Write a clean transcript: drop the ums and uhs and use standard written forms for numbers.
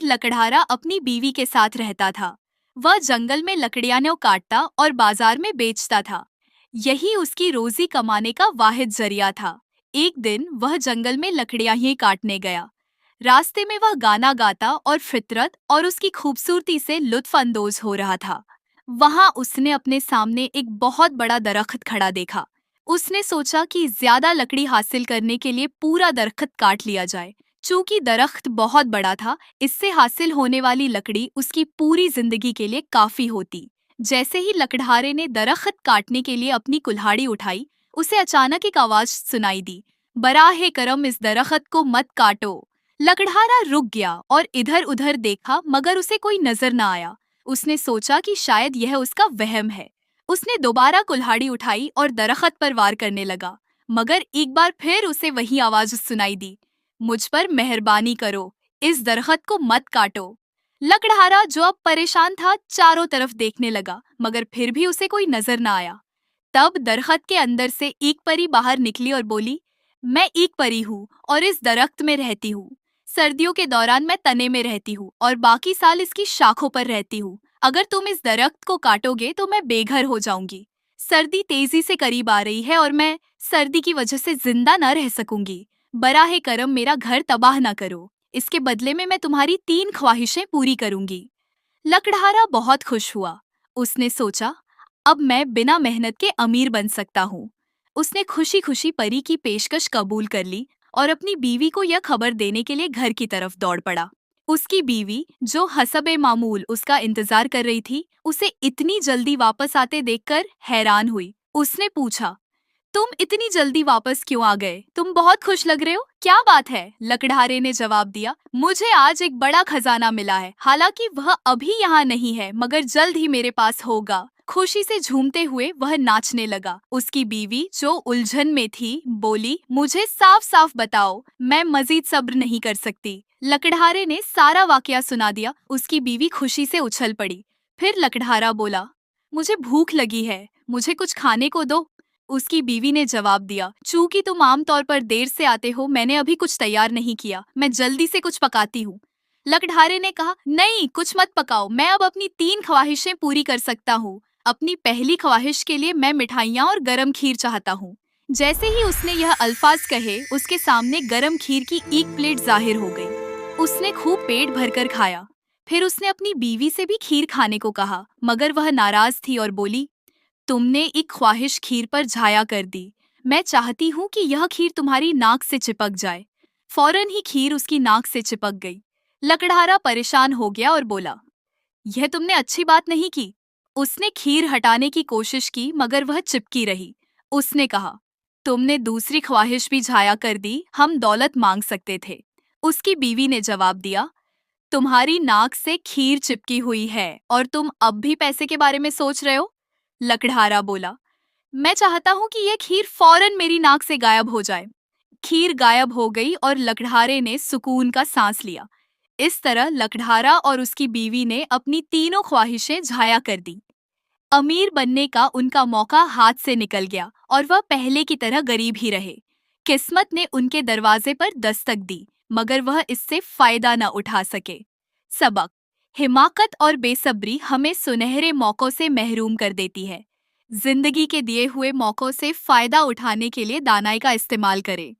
लकड़हारा अपनी बीवी के साथ रहता था। वह जंगल में लकड़ियाँ काटता और बाजार में बेचता था। यही उसकी रोजी कमाने का वाहिद जरिया था। एक दिन वह जंगल में लकड़ियाँ ही काटने गया। रास्ते में वह गाना गाता और फितरत और उसकी खूबसूरती से लुत्फ अंदोज हो रहा था। वहां उसने अपने सामने एक बहुत बड़ा दरख्त खड़ा देखा। उसने सोचा कि ज्यादा लकड़ी हासिल करने के लिए पूरा दरख्त काट लिया जाए। चूंकि दरख्त बहुत बड़ा था, इससे हासिल होने वाली लकड़ी उसकी पूरी जिंदगी के लिए काफी होती। जैसे ही लकड़हारे ने दरख्त काटने के लिए अपनी कुल्हाड़ी उठाई, उसे अचानक एक आवाज सुनाई दी, बराहे करम इस दरख्त को मत काटो। लकड़हारा रुक गया और इधर उधर देखा, मगर उसे कोई नजर न आया। उसने सोचा कि शायद यह उसका वहम है। उसने दोबारा कुल्हाड़ी उठाई और दरख्त पर वार करने लगा, मगर एक बार फिर उसे वही आवाज सुनाई दी, मुझ पर मेहरबानी करो, इस दरख्त को मत काटो। लकड़हारा, जो अब परेशान था, चारों तरफ देखने लगा, मगर फिर भी उसे कोई नजर न आया। तब दरख्त के अंदर से एक परी बाहर निकली और बोली, मैं एक परी हूँ और इस दरख्त में रहती हूँ। सर्दियों के दौरान मैं तने में रहती हूँ और बाकी साल इसकी शाखों पर रहती हूँ। अगर तुम इस दरख्त को काटोगे तो मैं बेघर हो जाऊंगी। सर्दी तेजी से करीब आ रही है और मैं सर्दी की वजह से जिंदा न रह सकूंगी। बराहे करम मेरा घर तबाह न करो। इसके बदले में मैं तुम्हारी 3 ख्वाहिशें पूरी करूंगी। लकड़हारा बहुत खुश हुआ। उसने सोचा, अब मैं बिना मेहनत के अमीर बन सकता हूँ। उसने खुशी खुशी परी की पेशकश कबूल कर ली और अपनी बीवी को यह खबर देने के लिए घर की तरफ दौड़ पड़ा। उसकी बीवी, जो हसबे मामूल उसका इंतजार कर रही थी, उसे इतनी जल्दी वापस आते देखकर हैरान हुई। उसने पूछा, तुम इतनी जल्दी वापस क्यों आ गए? तुम बहुत खुश लग रहे हो, क्या बात है? लकड़हारे ने जवाब दिया, मुझे आज एक बड़ा खजाना मिला है। हालांकि वह अभी यहाँ नहीं है, मगर जल्द ही मेरे पास होगा। खुशी से झूमते हुए वह नाचने लगा। उसकी बीवी, जो उलझन में थी, बोली, मुझे साफ साफ बताओ, मैं मजीद सब्र नहीं कर सकती। लकड़हारे ने सारा वाकया सुना दिया। उसकी बीवी खुशी से उछल पड़ी। फिर लकड़हारा बोला, मुझे भूख लगी है, मुझे कुछ खाने को दो। उसकी बीवी ने जवाब दिया, चूंकि तुम आमतौर पर देर से आते हो, मैंने अभी कुछ तैयार नहीं किया, मैं जल्दी से कुछ पकाती हूँ। लकड़हारे ने कहा, नहीं, कुछ मत पकाओ, मैं अब अपनी 3 ख्वाहिशें पूरी कर सकता हूँ। अपनी पहली ख्वाहिश के लिए मैं मिठाइयाँ और गरम खीर चाहता हूँ। जैसे ही उसने यह अल्फाज कहे, उसके सामने गरम खीर की एक प्लेट जाहिर हो गई। उसने खूब पेट भरकर खाया। फिर उसने अपनी बीवी से भी खीर खाने को कहा, मगर वह नाराज थी और बोली, तुमने एक ख्वाहिश खीर पर झाया कर दी। मैं चाहती हूँ कि यह खीर तुम्हारी नाक से चिपक जाए। फौरन ही खीर उसकी नाक से चिपक गई। लकड़हारा परेशान हो गया और बोला, यह तुमने अच्छी बात नहीं की। उसने खीर हटाने की कोशिश की, मगर वह चिपकी रही। उसने कहा, तुमने दूसरी ख्वाहिश भी झाया कर दी, हम दौलत मांग सकते थे। उसकी बीवी ने जवाब दिया, तुम्हारी नाक से खीर चिपकी हुई है और तुम अब भी पैसे के बारे में सोच रहे हो? लकड़हारा बोला, मैं चाहता हूँ कि यह खीर फौरन मेरी नाक से गायब हो जाए। खीर गायब हो गई और लकड़हारे ने सुकून का सांस लिया। इस तरह लकड़हारा और उसकी बीवी ने अपनी तीनों ख्वाहिशें झाया कर दी। अमीर बनने का उनका मौका हाथ से निकल गया और वह पहले की तरह गरीब ही रहे। किस्मत ने उनके दरवाजे पर दस्तक दी, मगर वह इससे फायदा न उठा सके। सबक: हिमाकत और बेसब्री हमें सुनहरे मौकों से महरूम कर देती है। जिंदगी के दिए हुए मौकों से फायदा उठाने के लिए दानाई का इस्तेमाल करें।